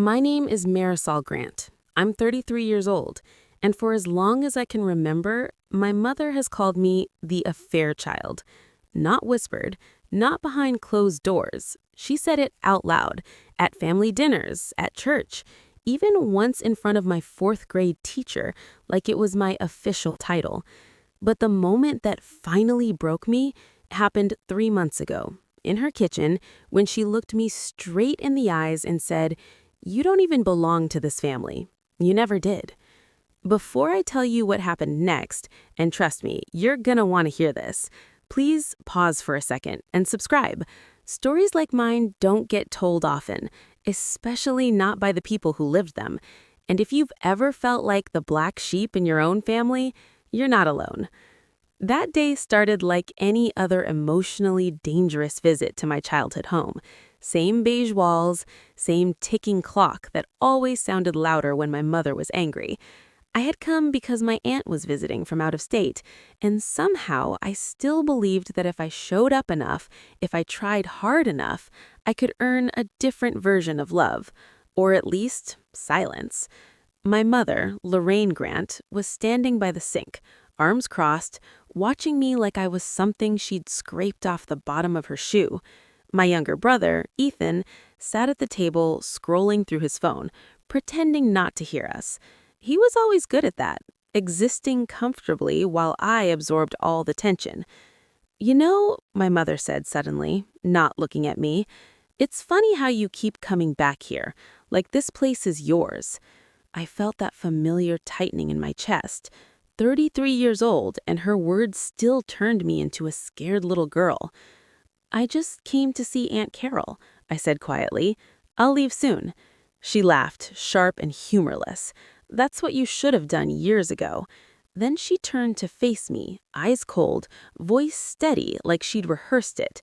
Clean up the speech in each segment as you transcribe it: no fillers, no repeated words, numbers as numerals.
My name is Marisol Grant. I'm 33 years old, and for as long as I can remember, my mother has called me the affair child. Not whispered, not behind closed doors. She said it out loud, at family dinners, at church, even once in front of my fourth grade teacher, like it was my official title. But the moment that finally broke me happened 3 months ago, in her kitchen, when she looked me straight in the eyes and said, "You don't even belong to this family. You never did." Before I tell you what happened next, and trust me, you're gonna want to hear this, please pause for a second and subscribe. Stories like mine don't get told often, especially not by the people who lived them. And if you've ever felt like the black sheep in your own family, you're not alone. That day started like any other emotionally dangerous visit to my childhood home. Same beige walls, same ticking clock that always sounded louder when my mother was angry. I had come because my aunt was visiting from out of state, and somehow I still believed that if I showed up enough, if I tried hard enough, I could earn a different version of love, or at least silence. My mother, Lorraine Grant, was standing by the sink, arms crossed, watching me like I was something she'd scraped off the bottom of her shoe. My younger brother, Ethan, sat at the table scrolling through his phone, pretending not to hear us. He was always good at that, existing comfortably while I absorbed all the tension. "You know," my mother said suddenly, not looking at me, "it's funny how you keep coming back here, like this place is yours." I felt that familiar tightening in my chest. 33 years old, and her words still turned me into a scared little girl. "I just came to see Aunt Carol," I said quietly. "I'll leave soon." She laughed, sharp and humorless. "That's what you should have done years ago." Then she turned to face me, eyes cold, voice steady like she'd rehearsed it.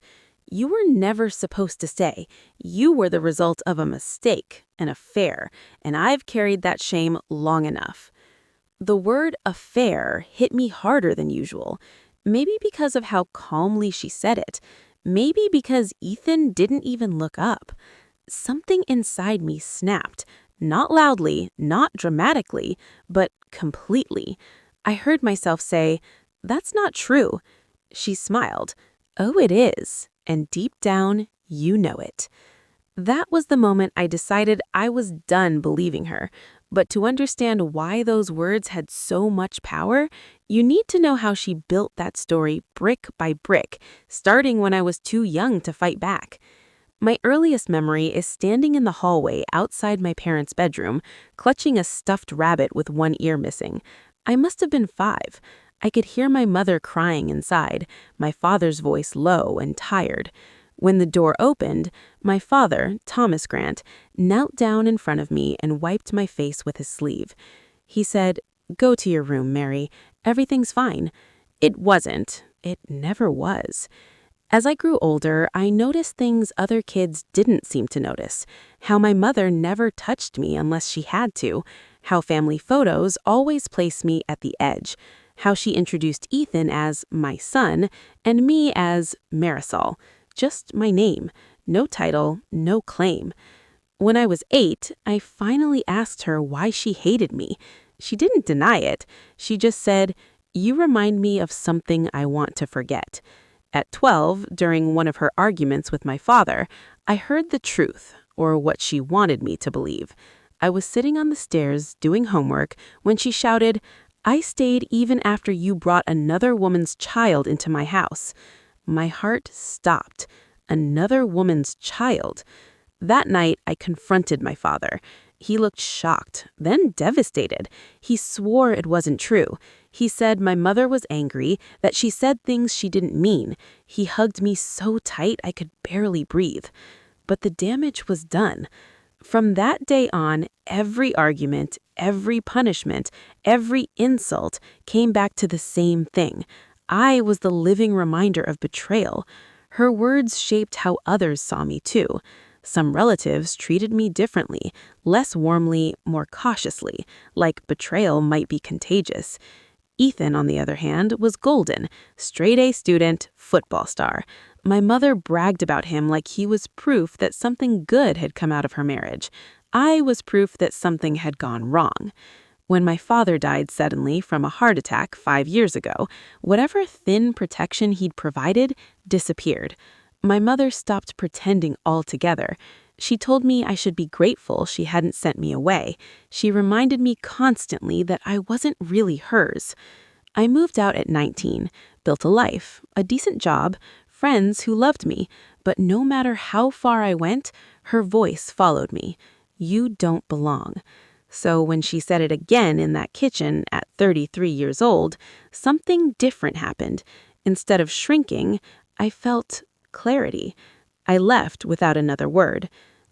"You were never supposed to stay. You were the result of a mistake, an affair, and I've carried that shame long enough." The word affair hit me harder than usual, maybe because of how calmly she said it, maybe because Ethan didn't even look up. Something inside me snapped, not loudly, not dramatically, but completely. I heard myself say, "That's not true." She smiled. "Oh, it is. And deep down, you know it." That was the moment I decided I was done believing her. But to understand why those words had so much power, you need to know how she built that story brick by brick, starting when I was too young to fight back. My earliest memory is standing in the hallway outside my parents' bedroom, clutching a stuffed rabbit with one ear missing. I must have been 5. I could hear my mother crying inside, my father's voice low and tired. When the door opened, my father, Thomas Grant, knelt down in front of me and wiped my face with his sleeve. He said, "Go to your room, Mary. Everything's fine." It wasn't. It never was. As I grew older, I noticed things other kids didn't seem to notice. How my mother never touched me unless she had to. How family photos always placed me at the edge. How she introduced Ethan as my son and me as Marisol. Just my name. No title, no claim. When I was 8, I finally asked her why she hated me. She didn't deny it. She just said, "You remind me of something I want to forget." At 12, during one of her arguments with my father, I heard the truth, or what she wanted me to believe. I was sitting on the stairs doing homework when she shouted, "I stayed even after you brought another woman's child into my house." My heart stopped. Another woman's child. That night, I confronted my father. He looked shocked, then devastated. He swore it wasn't true. He said my mother was angry, that she said things she didn't mean. He hugged me so tight I could barely breathe. But the damage was done. From that day on, every argument, every punishment, every insult came back to the same thing. I was the living reminder of betrayal. Her words shaped how others saw me too. Some relatives treated me differently, less warmly, more cautiously, like betrayal might be contagious. Ethan, on the other hand, was golden, straight-A student, football star. My mother bragged about him like he was proof that something good had come out of her marriage. I was proof that something had gone wrong. When my father died suddenly from a heart attack 5 years ago, whatever thin protection he'd provided disappeared. My mother stopped pretending altogether. She told me I should be grateful she hadn't sent me away. She reminded me constantly that I wasn't really hers. I moved out at 19, built a life, a decent job, friends who loved me, but no matter how far I went, her voice followed me. You don't belong. So when she said it again in that kitchen at 33 years old, something different happened. Instead of shrinking, I felt clarity. I left without another word.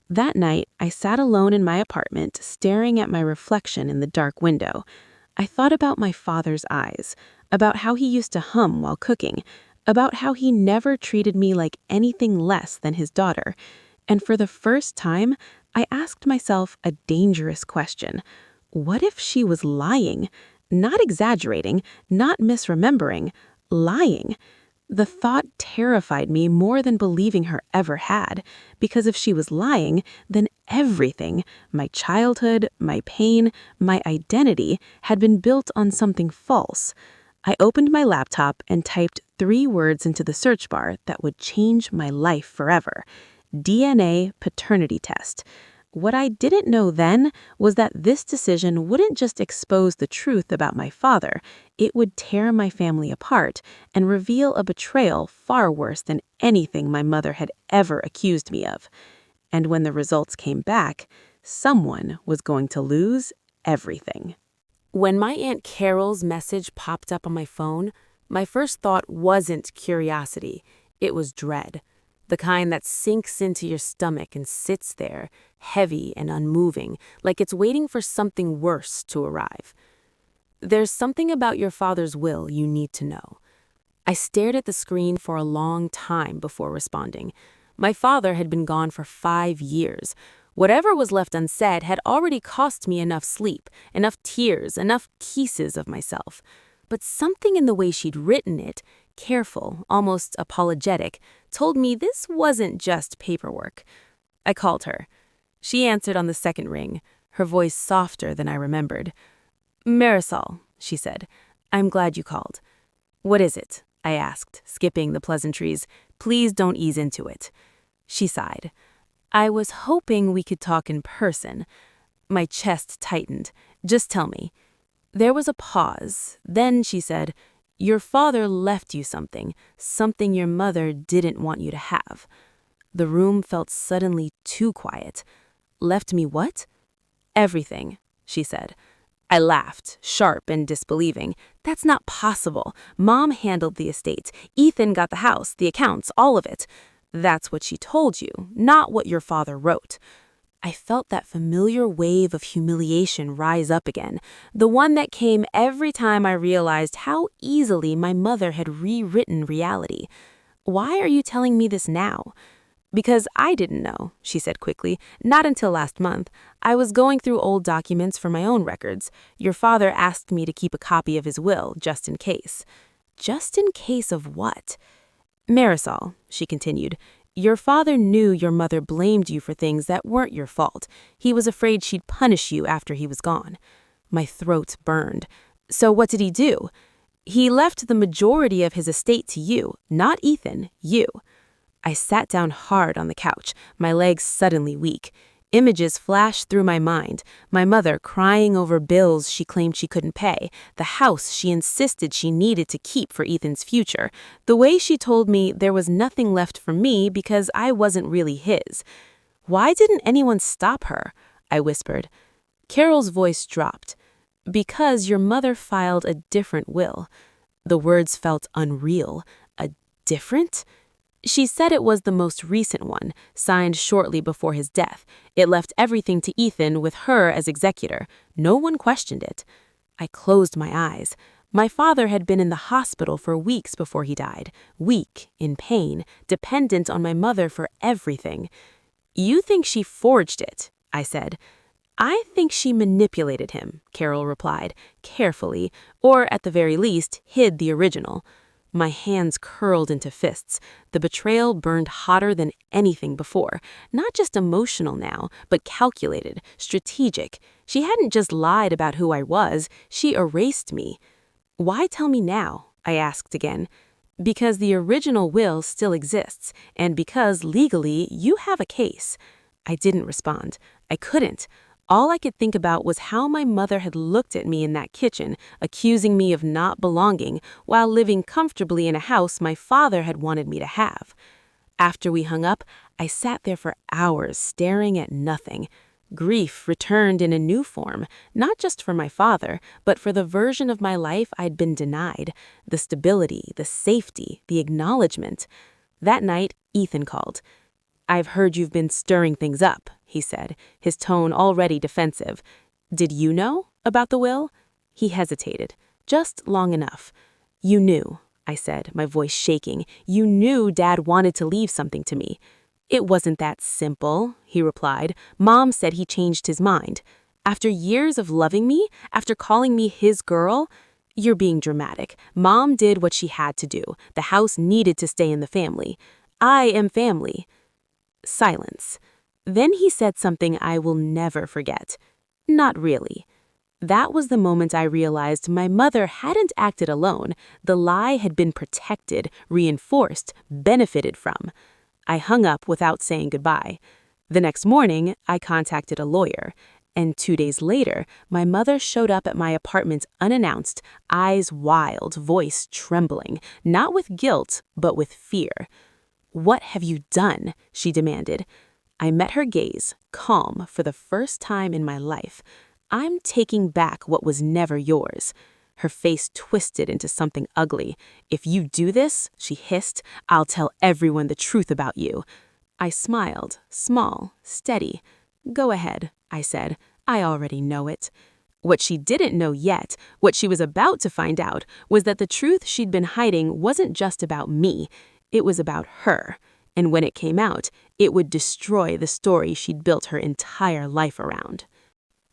That night, I sat alone in my apartment, staring at my reflection in the dark window. I thought about my father's eyes, about how he used to hum while cooking, about how he never treated me like anything less than his daughter. And for the first time, I asked myself a dangerous question. What if she was lying? Not exaggerating, not misremembering, lying. The thought terrified me more than believing her ever had, because if she was lying, then everything, my childhood, my pain, my identity, had been built on something false. I opened my laptop and typed 3 words into the search bar that would change my life forever. DNA paternity test. What I didn't know then was that this decision wouldn't just expose the truth about my father, it would tear my family apart and reveal a betrayal far worse than anything my mother had ever accused me of. And when the results came back, someone was going to lose everything. When my Aunt Carol's message popped up on my phone, my first thought wasn't curiosity, it was dread. The kind that sinks into your stomach and sits there, heavy and unmoving, like it's waiting for something worse to arrive. There's something about your father's will you need to know. I stared at the screen for a long time before responding. My father had been gone for 5 years. Whatever was left unsaid had already cost me enough sleep, enough tears, enough kisses of myself. But something in the way she'd written it, careful, almost apologetic, told me this wasn't just paperwork. I called her. She answered on the second ring, her voice softer than I remembered. "Marisol," she said, "I'm glad you called." "What is it?" I asked, skipping the pleasantries. "Please don't ease into it." She sighed. "I was hoping we could talk in person." My chest tightened. "Just tell me." There was a pause. Then she said, "Your father left you something your mother didn't want you to have." The room felt suddenly too quiet. "Left me what?" "Everything," she said. I laughed, sharp and disbelieving. "That's not possible. Mom handled the estate. Ethan got the house, the accounts, all of it." "That's what she told you, not what your father wrote." I felt that familiar wave of humiliation rise up again, the one that came every time I realized how easily my mother had rewritten reality. "Why are you telling me this now?" "Because I didn't know," she said quickly. "Not until last month. I was going through old documents for my own records. Your father asked me to keep a copy of his will, just in case." Just in case of what? "Marisol," she continued, "your father knew your mother blamed you for things that weren't your fault. He was afraid she'd punish you after he was gone." My throat burned. "So what did he do?" "He left the majority of his estate to you, not Ethan, you." I sat down hard on the couch, my legs suddenly weak. Images flashed through my mind, my mother crying over bills she claimed she couldn't pay, the house she insisted she needed to keep for Ethan's future, the way she told me there was nothing left for me because I wasn't really his. "Why didn't anyone stop her?" I whispered. Carol's voice dropped. "Because your mother filed a different will." The words felt unreal. A different? She said it was the most recent one, signed shortly before his death. It left everything to Ethan with her as executor. No one questioned it. I closed my eyes. My father had been in the hospital for weeks before he died, weak, in pain, dependent on my mother for everything. "You think she forged it," I said. "I think she manipulated him," Carol replied, carefully, or at the very least, hid the original. My hands curled into fists. The betrayal burned hotter than anything before. Not just emotional now, but calculated, strategic. She hadn't just lied about who I was, she erased me. "Why tell me now?" I asked again. "Because the original will still exists, and because legally you have a case." I didn't respond. I couldn't. All I could think about was how my mother had looked at me in that kitchen, accusing me of not belonging, while living comfortably in a house my father had wanted me to have. After we hung up, I sat there for hours staring at nothing. Grief returned in a new form, not just for my father, but for the version of my life I'd been denied, the stability, the safety, the acknowledgement. That night, Ethan called. "I've heard you've been stirring things up," he said, his tone already defensive. "Did you know about the will?" He hesitated, just long enough. "You knew," I said, my voice shaking. "You knew Dad wanted to leave something to me." "It wasn't that simple," he replied. "Mom said he changed his mind. After years of loving me, after calling me his girl." "You're being dramatic. Mom did what she had to do. The house needed to stay in the family. I am family." Silence. Then he said something I will never forget. "Not really." That was the moment I realized my mother hadn't acted alone. The lie had been protected, reinforced, benefited from. I hung up without saying goodbye. The next morning, I contacted a lawyer. And 2 days later, my mother showed up at my apartment unannounced, eyes wild, voice trembling, not with guilt, but with fear. "What have you done?" she demanded. I met her gaze, calm for the first time in my life. "I'm taking back what was never yours." Her face twisted into something ugly. "If you do this," she hissed, "I'll tell everyone the truth about you." I smiled, small, steady. "Go ahead," I said. "I already know it." What she didn't know yet, what she was about to find out, was that the truth she'd been hiding wasn't just about me. It was about her. And when it came out, it would destroy the story she'd built her entire life around.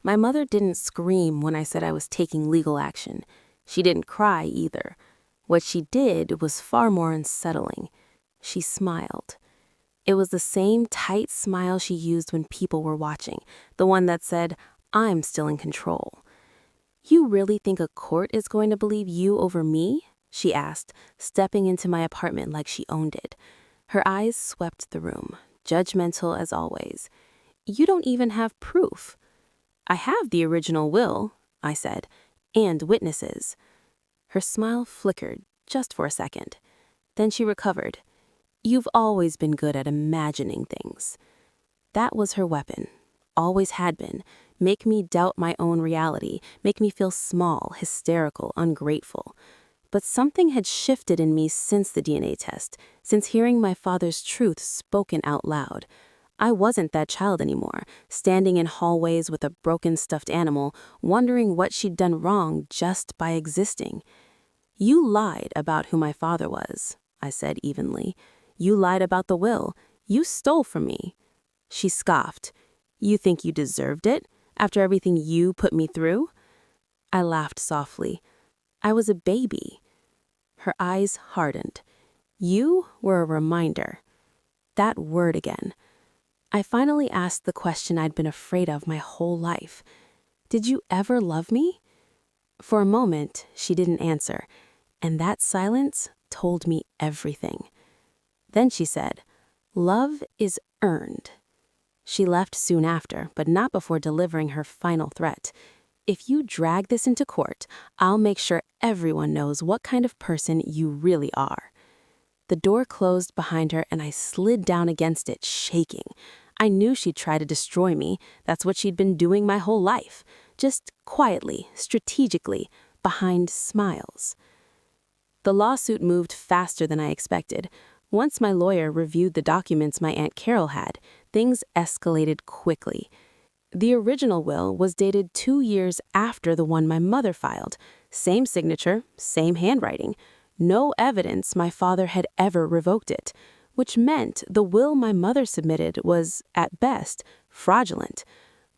My mother didn't scream when I said I was taking legal action. She didn't cry either. What she did was far more unsettling. She smiled. It was the same tight smile she used when people were watching, the one that said, "I'm still in control." "You really think a court is going to believe you over me?" she asked, stepping into my apartment like she owned it. Her eyes swept the room, judgmental as always. "You don't even have proof." "I have the original will," I said, "and witnesses." Her smile flickered, just for a second. Then she recovered. "You've always been good at imagining things." That was her weapon. Always had been. Make me doubt my own reality, make me feel small, hysterical, ungrateful. But something had shifted in me since the DNA test, since hearing my father's truth spoken out loud. I wasn't that child anymore, standing in hallways with a broken stuffed animal, wondering what she'd done wrong just by existing. "You lied about who my father was," I said evenly. "You lied about the will. You stole from me." She scoffed. "You think you deserved it, after everything you put me through?" I laughed softly. "I was a baby." Her eyes hardened. "You were a reminder." That word again. I finally asked the question I'd been afraid of my whole life. "Did you ever love me?" For a moment, she didn't answer, and that silence told me everything. Then she said, "Love is earned." She left soon after, but not before delivering her final threat. "If you drag this into court, I'll make sure everyone knows what kind of person you really are." The door closed behind her and I slid down against it, shaking. I knew she'd try to destroy me. That's what she'd been doing my whole life. Just quietly, strategically, behind smiles. The lawsuit moved faster than I expected. Once my lawyer reviewed the documents my Aunt Carol had, things escalated quickly. The original will was dated 2 years after the one my mother filed. Same signature, same handwriting. No evidence my father had ever revoked it, which meant the will my mother submitted was, at best, fraudulent.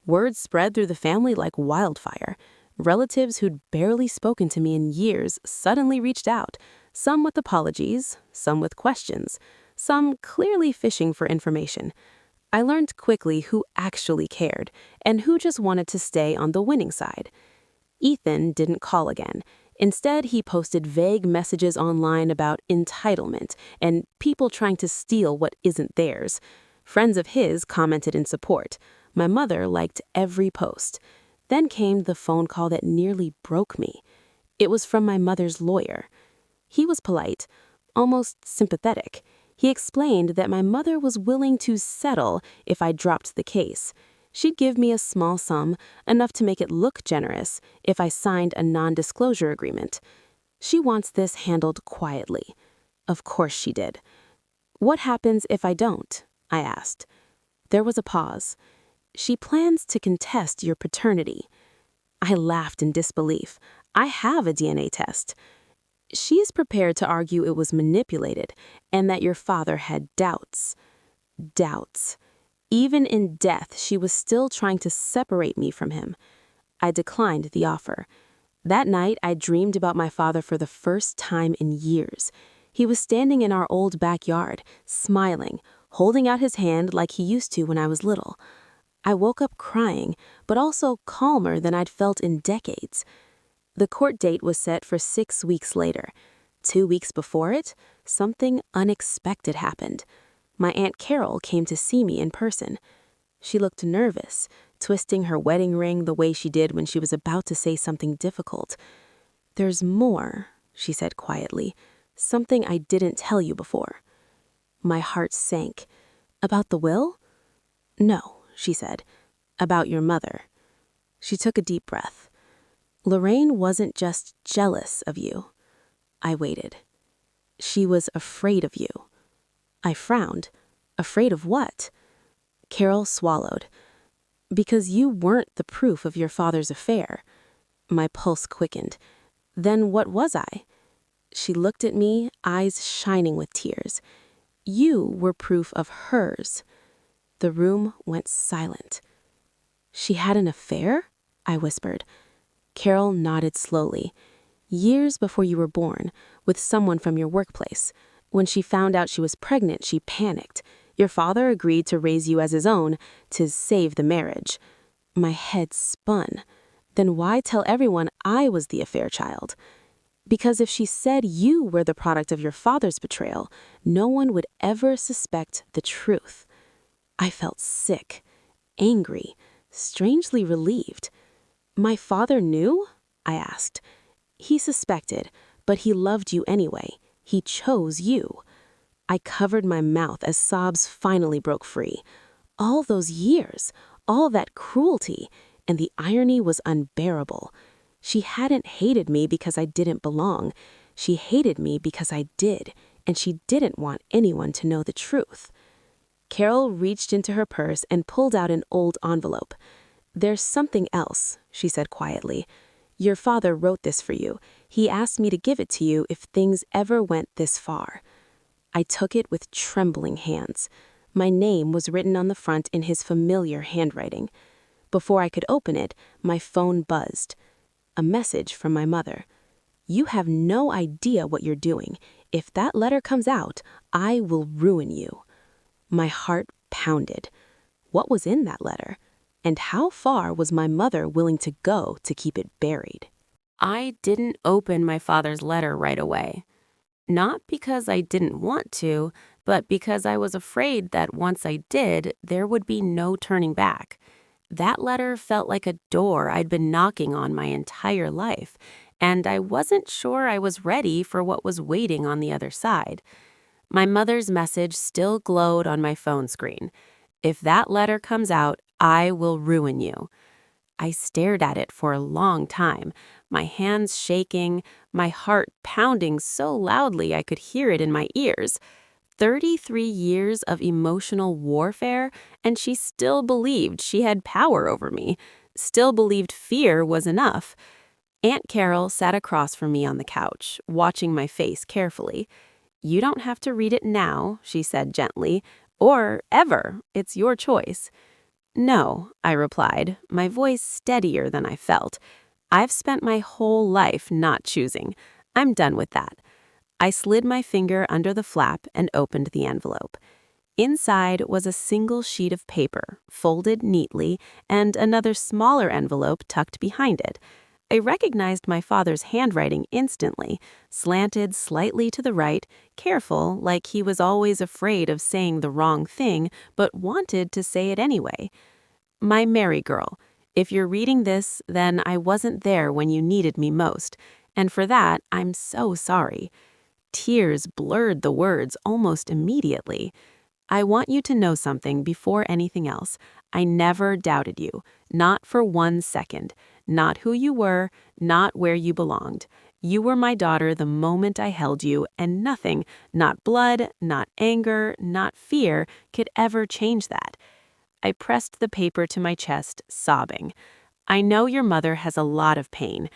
Word spread through the family like wildfire. Relatives who'd barely spoken to me in years suddenly reached out. some with apologies, some with questions, some clearly fishing for information. I learned quickly who actually cared and who just wanted to stay on the winning side. Ethan didn't call again. Instead, he posted vague messages online about entitlement and people trying to steal what isn't theirs. Friends of his commented in support. My mother liked every post. Then came the phone call that nearly broke me. It was from my mother's lawyer. He was polite, almost sympathetic. He explained that my mother was willing to settle if I dropped the case. She'd give me a small sum, enough to make it look generous, if I signed a non-disclosure agreement. She wants this handled quietly. Of course she did. What happens if I don't? I asked. There was a pause. She plans to contest your paternity. I laughed in disbelief. I have a DNA test. She is prepared to argue it was manipulated and that your father had doubts. Doubts. Even in death, she was still trying to separate me from him. I declined the offer. That night, I dreamed about my father for the first time in years. He was standing in our old backyard, smiling, holding out his hand like he used to when I was little. I woke up crying, but also calmer than I'd felt in decades. The court date was set for 6 weeks later. 2 weeks before it, something unexpected happened. My Aunt Carol came to see me in person. She looked nervous, twisting her wedding ring the way she did when she was about to say something difficult. "There's more," she said quietly, "something I didn't tell you before." My heart sank. "About the will?" "No," she said, "about your mother." She took a deep breath. "Lorraine wasn't just jealous of you." I waited. "She was afraid of you." I frowned. "Afraid of what?" Carol swallowed. "Because you weren't the proof of your father's affair." My pulse quickened. "Then what was I?" She looked at me, eyes shining with tears. "You were proof of hers." The room went silent. "She had an affair?" I whispered. Carol nodded slowly. "Years before you were born, with someone from your workplace. When she found out she was pregnant, she panicked. Your father agreed to raise you as his own, to save the marriage." My head spun. Then why tell everyone I was the affair child? Because if she said you were the product of your father's betrayal, no one would ever suspect the truth. I felt sick, angry, strangely relieved. "My father knew?" I asked. "He suspected, but he loved you anyway. He chose you." I covered my mouth as sobs finally broke free. All those years, all that cruelty, and the irony was unbearable. She hadn't hated me because I didn't belong. She hated me because I did, and she didn't want anyone to know the truth. Carol reached into her purse and pulled out an old envelope. "There's something else," she said quietly. "Your father wrote this for you. He asked me to give it to you if things ever went this far." I took it with trembling hands. My name was written on the front in his familiar handwriting. Before I could open it, my phone buzzed. A message from my mother. "You have no idea what you're doing. If that letter comes out, I will ruin you." My heart pounded. What was in that letter? And how far was my mother willing to go to keep it buried? I didn't open my father's letter right away. Not because I didn't want to, but because I was afraid that once I did, there would be no turning back. That letter felt like a door I'd been knocking on my entire life, and I wasn't sure I was ready for what was waiting on the other side. My mother's message still glowed on my phone screen. "If that letter comes out, I will ruin you." I stared at it for a long time, my hands shaking, my heart pounding so loudly I could hear it in my ears. 33 years of emotional warfare, and she still believed she had power over me, still believed fear was enough. Aunt Carol sat across from me on the couch, watching my face carefully. "You don't have to read it now," she said gently, "or ever. It's your choice." "No," I replied, my voice steadier than I felt. "I've spent my whole life not choosing. I'm done with that." I slid my finger under the flap and opened the envelope. Inside was a single sheet of paper, folded neatly, and another smaller envelope tucked behind it. I recognized my father's handwriting instantly, slanted slightly to the right, careful, like he was always afraid of saying the wrong thing, but wanted to say it anyway. My Mary girl, if you're reading this, then I wasn't there when you needed me most, and for that, I'm so sorry. Tears blurred the words almost immediately. I want you to know something before anything else. I never doubted you, not for 1 second. Not who you were, not where you belonged. You were my daughter the moment I held you, and nothing, not blood, not anger, not fear, could ever change that. I pressed the paper to my chest, sobbing. I know your mother has a lot of pain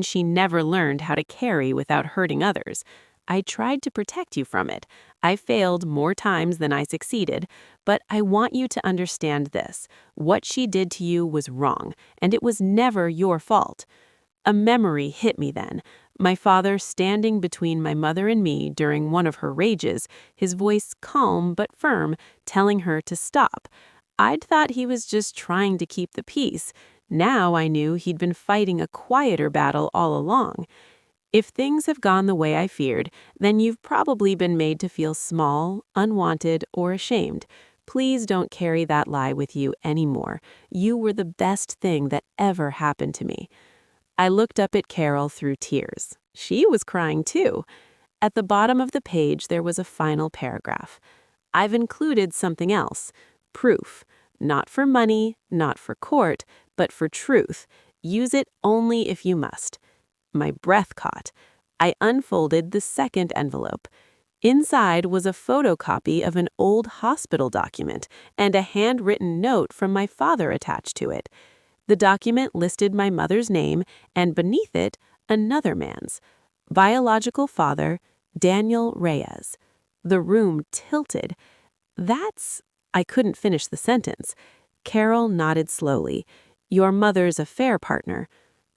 she never learned how to carry without hurting others. I tried to protect you from it. I failed more times than I succeeded, but I want you to understand this. What she did to you was wrong, and it was never your fault. A memory hit me then. My father standing between my mother and me during one of her rages, his voice calm but firm, telling her to stop. I'd thought he was just trying to keep the peace. Now I knew he'd been fighting a quieter battle all along. If things have gone the way I feared, then you've probably been made to feel small, unwanted, or ashamed. Please don't carry that lie with you anymore. You were the best thing that ever happened to me. I looked up at Carol through tears. She was crying too. At the bottom of the page there was a final paragraph. I've included something else. Proof. Not for money, not for court, but for truth. Use it only if you must. My breath caught. I unfolded the second envelope. Inside was a photocopy of an old hospital document and a handwritten note from my father attached to it. The document listed my mother's name and beneath it, another man's. Biological father, Daniel Reyes. The room tilted. I couldn't finish the sentence. Carol nodded slowly. Your mother's affair partner.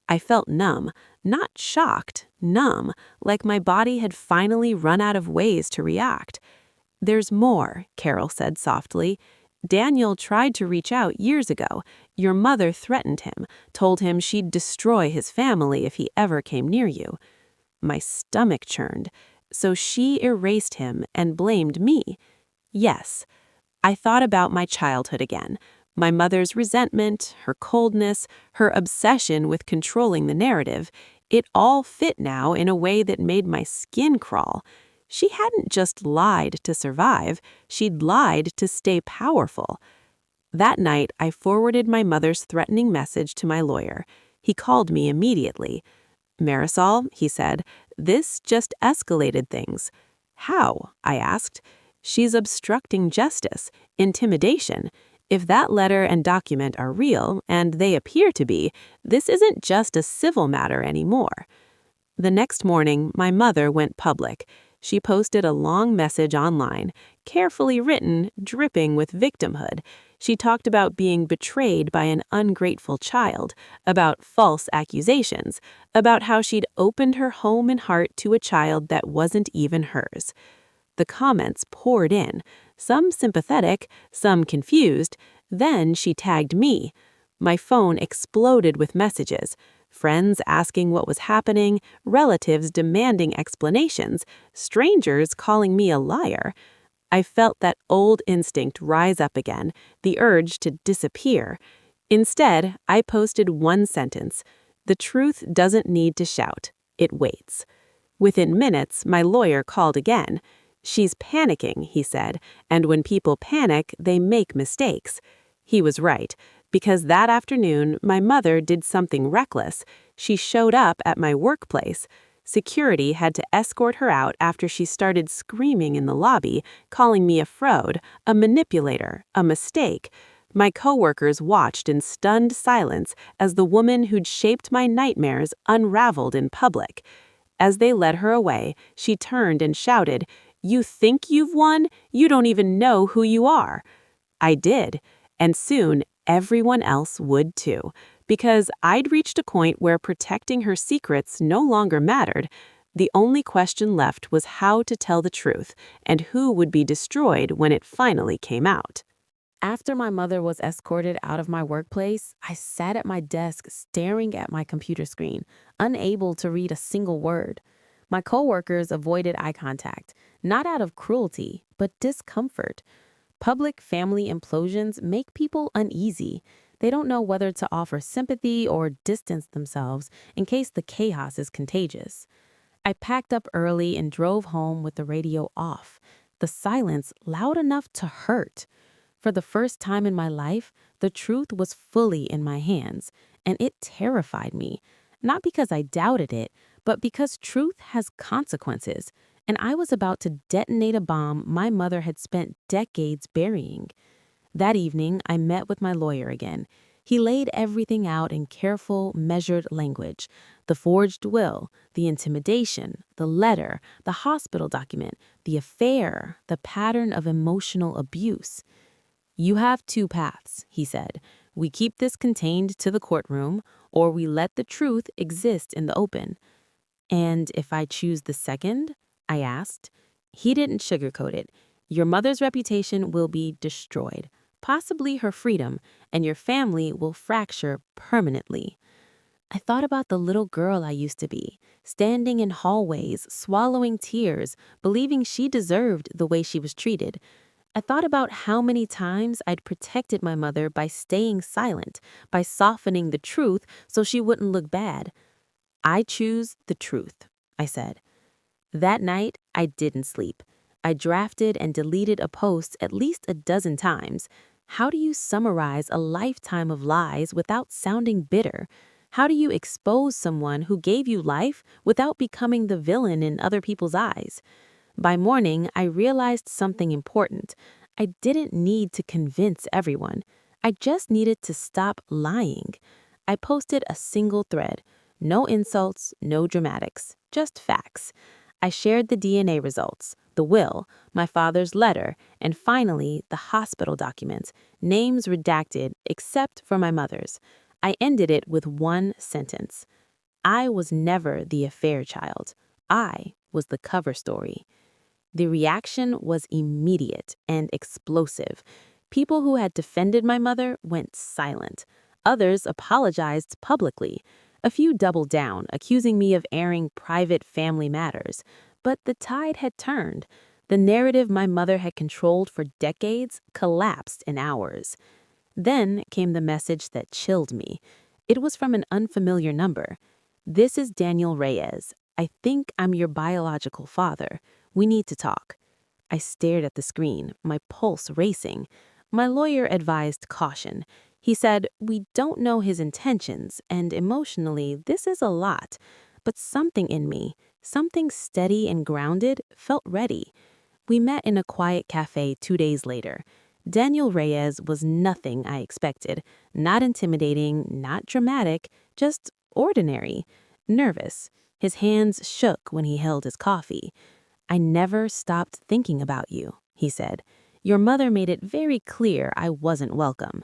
I felt numb, not shocked, numb, like my body had finally run out of ways to react. There's more, Carol said softly. Daniel tried to reach out years ago. Your mother threatened him, told him she'd destroy his family if he ever came near you. My stomach churned. So she erased him and blamed me. Yes. I thought about my childhood again. My mother's resentment, her coldness, her obsession with controlling the narrative, it all fit now in a way that made my skin crawl. She hadn't just lied to survive, she'd lied to stay powerful. That night, I forwarded my mother's threatening message to my lawyer. He called me immediately. Marisol, he said, this just escalated things. How? I asked. She's obstructing justice, intimidation. If that letter and document are real, and they appear to be, this isn't just a civil matter anymore. The next morning, my mother went public. She posted a long message online, carefully written, dripping with victimhood. She talked about being betrayed by an ungrateful child, about false accusations, about how she'd opened her home and heart to a child that wasn't even hers. The comments poured in, some sympathetic, some confused. Then she tagged me. My phone exploded with messages. Friends asking what was happening, relatives demanding explanations, strangers calling me a liar. I felt that old instinct rise up again, the urge to disappear. Instead, I posted one sentence. The truth doesn't need to shout. It waits. Within minutes, my lawyer called again. She's panicking, he said, and when people panic, they make mistakes. He was right, because that afternoon, my mother did something reckless. She showed up at my workplace. Security had to escort her out after she started screaming in the lobby, calling me a fraud, a manipulator, a mistake. My coworkers watched in stunned silence as the woman who'd shaped my nightmares unraveled in public. As they led her away, she turned and shouted, "You think you've won? You don't even know who you are." I did, and soon everyone else would too, because I'd reached a point where protecting her secrets no longer mattered. The only question left was how to tell the truth and who would be destroyed when it finally came out. After my mother was escorted out of my workplace, I sat at my desk staring at my computer screen, unable to read a single word. My coworkers avoided eye contact, not out of cruelty, but discomfort. Public family implosions make people uneasy. They don't know whether to offer sympathy or distance themselves in case the chaos is contagious. I packed up early and drove home with the radio off, the silence loud enough to hurt. For the first time in my life, the truth was fully in my hands, and it terrified me. Not because I doubted it, but because truth has consequences, and I was about to detonate a bomb my mother had spent decades burying. That evening, I met with my lawyer again. He laid everything out in careful, measured language. The forged will, the intimidation, the letter, the hospital document, the affair, the pattern of emotional abuse. "You have two paths," he said. "We keep this contained to the courtroom, or we let the truth exist in the open." "And if I choose the second?" I asked. He didn't sugarcoat it. "Your mother's reputation will be destroyed, possibly her freedom, and your family will fracture permanently." I thought about the little girl I used to be, standing in hallways, swallowing tears, believing she deserved the way she was treated. I thought about how many times I'd protected my mother by staying silent, by softening the truth so she wouldn't look bad. "I choose the truth," I said. That night, I didn't sleep. I drafted and deleted a post at least a dozen times. How do you summarize a lifetime of lies without sounding bitter? How do you expose someone who gave you life without becoming the villain in other people's eyes? By morning, I realized something important. I didn't need to convince everyone. I just needed to stop lying. I posted a single thread. No insults, no dramatics, just facts. I shared the DNA results, the will, my father's letter, and finally, the hospital documents, names redacted except for my mother's. I ended it with one sentence. I was never the affair child. I was the cover story. The reaction was immediate and explosive. People who had defended my mother went silent. Others apologized publicly. A few doubled down, accusing me of airing private family matters. But the tide had turned. The narrative my mother had controlled for decades collapsed in hours. Then came the message that chilled me. It was from an unfamiliar number. "This is Daniel Reyes. I think I'm your biological father. We need to talk." I stared at the screen, my pulse racing. My lawyer advised caution. He said, "We don't know his intentions, and emotionally, this is a lot." But something in me, something steady and grounded, felt ready. We met in a quiet cafe 2 days later. Daniel Reyes was nothing I expected. Not intimidating, not dramatic, just ordinary. Nervous. His hands shook when he held his coffee. "I never stopped thinking about you," he said. "Your mother made it very clear I wasn't welcome."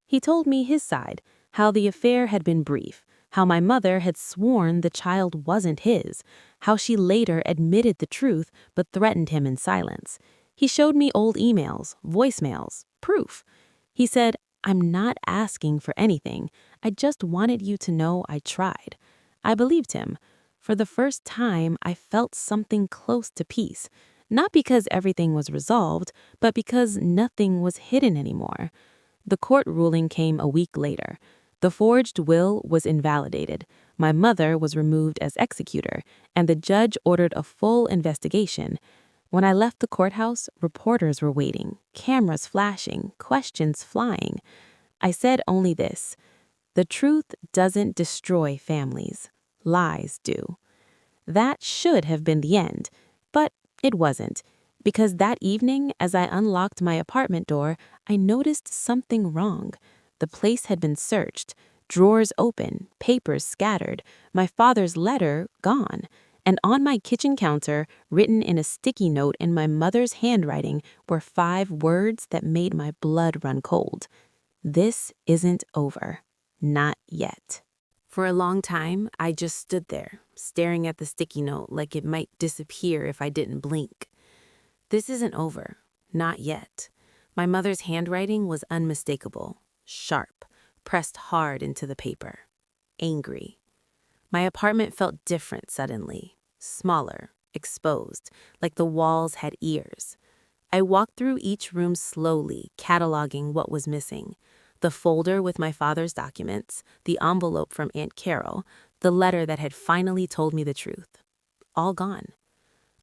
He told me his side, how the affair had been brief, how my mother had sworn the child wasn't his, how she later admitted the truth but threatened him in silence. He showed me old emails, voicemails, proof. He said, "I'm not asking for anything. I just wanted you to know I tried." I believed him. For the first time, I felt something close to peace, not because everything was resolved, but because nothing was hidden anymore. The court ruling came a week later. The forged will was invalidated. My mother was removed as executor, and the judge ordered a full investigation. When I left the courthouse, reporters were waiting, cameras flashing, questions flying. I said only this: the truth doesn't destroy families. Lies do. That should have been the end, but it wasn't. Because that evening, as I unlocked my apartment door, I noticed something wrong. The place had been searched, drawers open, papers scattered, my father's letter gone. And on my kitchen counter, written in a sticky note in my mother's handwriting, were 5 words that made my blood run cold. "This isn't over. Not yet." For a long time, I just stood there, staring at the sticky note like it might disappear if I didn't blink. This isn't over. Not yet. My mother's handwriting was unmistakable, sharp, pressed hard into the paper. Angry. My apartment felt different suddenly. Smaller, exposed, like the walls had ears. I walked through each room slowly, cataloging what was missing. The folder with my father's documents, the envelope from Aunt Carol, the letter that had finally told me the truth. All gone.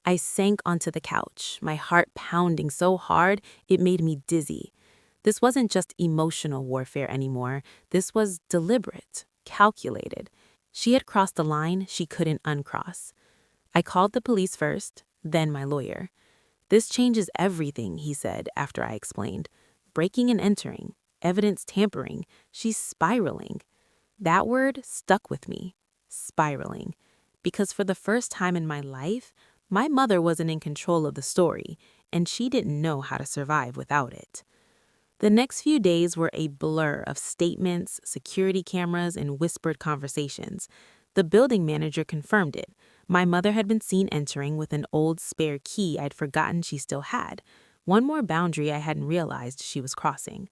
I sank onto the couch, my heart pounding so hard it made me dizzy. This wasn't just emotional warfare anymore. This was deliberate, calculated. She had crossed a line she couldn't uncross. I called the police first, then my lawyer. "This changes everything," he said after I explained. "Breaking and entering, evidence tampering, she's spiraling." That word stuck with me, spiraling, because for the first time in my life, my mother wasn't in control of the story, and she didn't know how to survive without it. The next few days were a blur of statements, security cameras, and whispered conversations. The building manager confirmed it. My mother had been seen entering with an old spare key I'd forgotten she still had. One more boundary I hadn't realized she was crossing.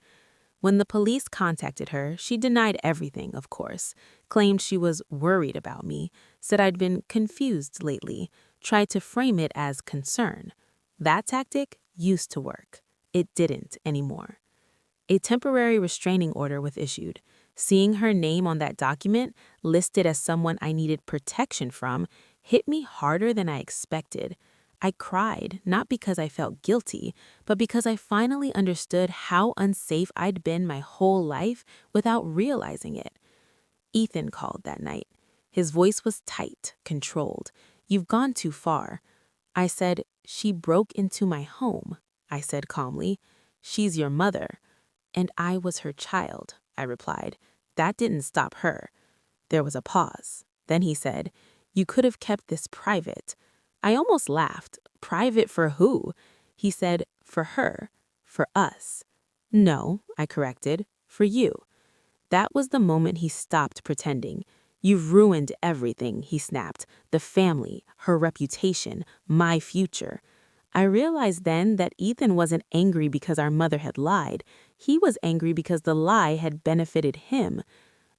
When the police contacted her, she denied everything, of course, claimed she was worried about me, said I'd been confused lately, tried to frame it as concern. That tactic used to work. It didn't anymore. A temporary restraining order was issued. Seeing her name on that document, listed as someone I needed protection from, hit me harder than I expected. I cried, not because I felt guilty, but because I finally understood how unsafe I'd been my whole life without realizing it. Ethan called that night. His voice was tight, controlled. "You've gone too far." I said, "She broke into my home," I said calmly. "She's your mother." "And I was her child," I replied. "That didn't stop her." There was a pause. Then he said, "You could have kept this private." I almost laughed. "Private for who?" He said, "For her. For us." "No," I corrected. "For you." That was the moment he stopped pretending. "You've ruined everything," he snapped. "The family, her reputation, my future." I realized then that Ethan wasn't angry because our mother had lied. He was angry because the lie had benefited him.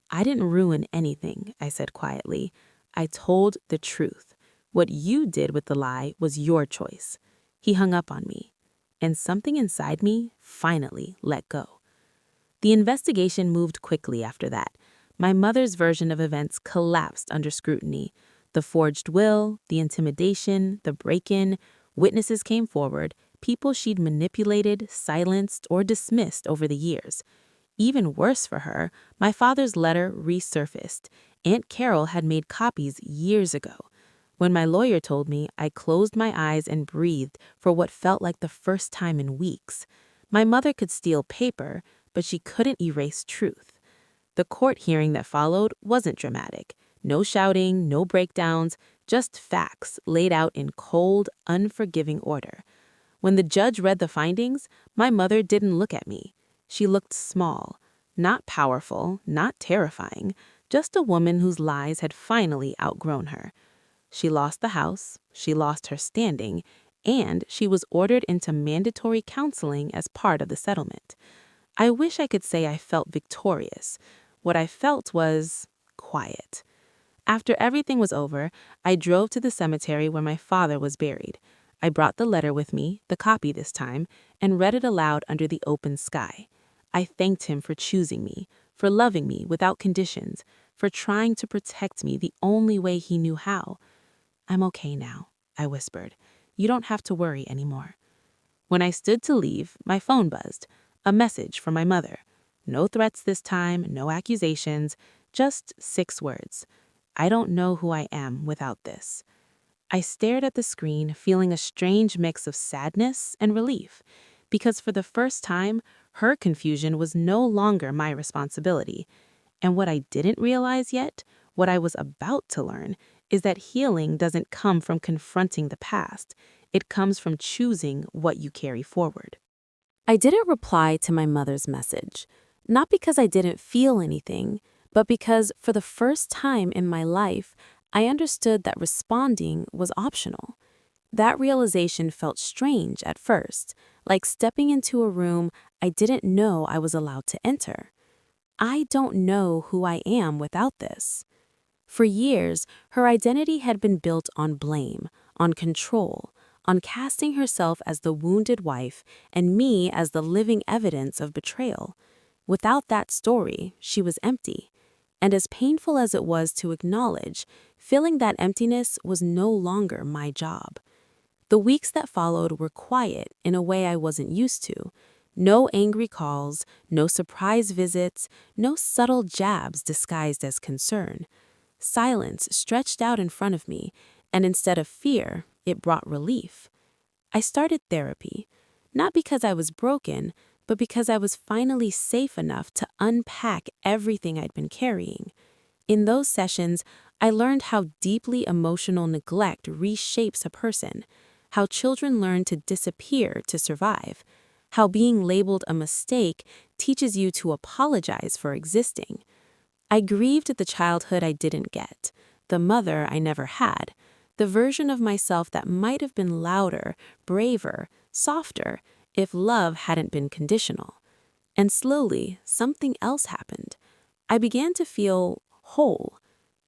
"I didn't ruin anything," I said quietly. "I told the truth. What you did with the lie was your choice." He hung up on me, and something inside me finally let go. The investigation moved quickly after that. My mother's version of events collapsed under scrutiny. The forged will, the intimidation, the break-in, witnesses came forward, people she'd manipulated, silenced, or dismissed over the years. Even worse for her, my father's letter resurfaced. Aunt Carol had made copies years ago. When my lawyer told me, I closed my eyes and breathed for what felt like the first time in weeks. My mother could steal paper, but she couldn't erase truth. The court hearing that followed wasn't dramatic. No shouting, no breakdowns, just facts laid out in cold, unforgiving order. When the judge read the findings, my mother didn't look at me. She looked small, not powerful, not terrifying, just a woman whose lies had finally outgrown her. She lost the house, she lost her standing, and she was ordered into mandatory counseling as part of the settlement. I wish I could say I felt victorious. What I felt was quiet. After everything was over, I drove to the cemetery where my father was buried. I brought the letter with me, the copy this time, and read it aloud under the open sky. I thanked him for choosing me, for loving me without conditions, for trying to protect me the only way he knew how. "I'm okay now," I whispered. "You don't have to worry anymore." When I stood to leave, my phone buzzed. A message from my mother. No threats this time, no accusations, just 6 words. "I don't know who I am without this." I stared at the screen, feeling a strange mix of sadness and relief, because for the first time, her confusion was no longer my responsibility. And what I didn't realize yet, what I was about to learn, is that healing doesn't come from confronting the past. It comes from choosing what you carry forward. I didn't reply to my mother's message, not because I didn't feel anything, but because for the first time in my life, I understood that responding was optional. That realization felt strange at first, like stepping into a room I didn't know I was allowed to enter. I don't know who I am without this. For years, her identity had been built on blame, on control, on casting herself as the wounded wife and me as the living evidence of betrayal. Without that story, she was empty. And as painful as it was to acknowledge, filling that emptiness was no longer my job. The weeks that followed were quiet in a way I wasn't used to. No angry calls, no surprise visits, no subtle jabs disguised as concern. Silence stretched out in front of me, and instead of fear, it brought relief. I started therapy, not because I was broken, but because I was finally safe enough to unpack everything I'd been carrying. In those sessions, I learned how deeply emotional neglect reshapes a person, how children learn to disappear to survive, how being labeled a mistake teaches you to apologize for existing. I grieved the childhood I didn't get, the mother I never had, the version of myself that might have been louder, braver, softer, if love hadn't been conditional. And slowly, something else happened. I began to feel whole.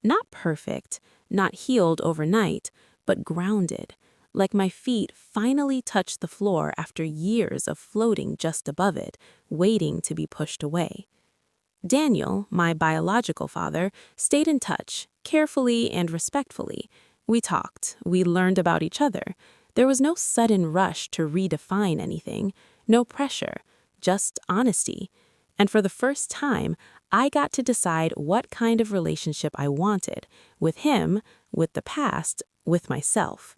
Not perfect, not healed overnight, but grounded, like my feet finally touched the floor after years of floating just above it, waiting to be pushed away. Daniel, my biological father, stayed in touch, carefully and respectfully. We talked, we learned about each other. There was no sudden rush to redefine anything, no pressure, just honesty. And for the first time, I got to decide what kind of relationship I wanted, with him, with the past, with myself.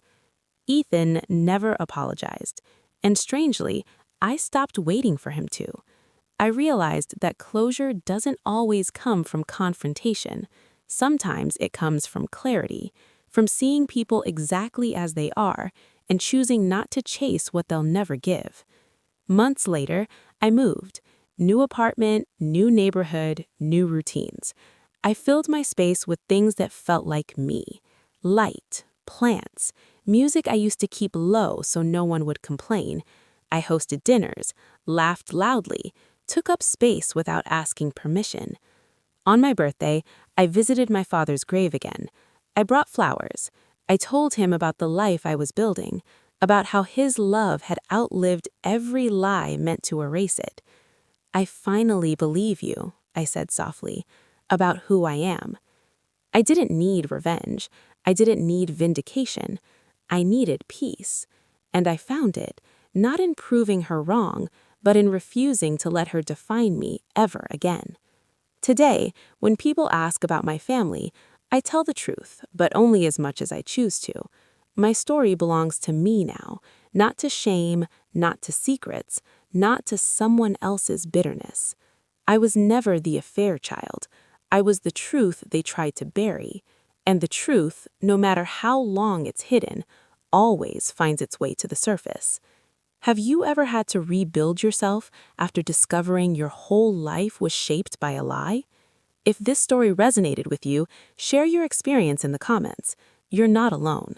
Ethan never apologized, and strangely, I stopped waiting for him to. I realized that closure doesn't always come from confrontation. Sometimes it comes from clarity, from seeing people exactly as they are and choosing not to chase what they'll never give. Months later, I moved. New apartment, new neighborhood, new routines. I filled my space with things that felt like me. Light, plants, music I used to keep low so no one would complain. I hosted dinners, laughed loudly, took up space without asking permission. On my birthday, I visited my father's grave again. I brought flowers. I told him about the life I was building, about how his love had outlived every lie meant to erase it. I finally believe you, I said softly, about who I am. I didn't need revenge. I didn't need vindication. I needed peace. And I found it, not in proving her wrong, but in refusing to let her define me ever again. Today, when people ask about my family, I tell the truth, but only as much as I choose to. My story belongs to me now, not to shame, not to secrets, not to someone else's bitterness. I was never the affair child. I was the truth they tried to bury. And the truth, no matter how long it's hidden, always finds its way to the surface. Have you ever had to rebuild yourself after discovering your whole life was shaped by a lie? If this story resonated with you, share your experience in the comments. You're not alone.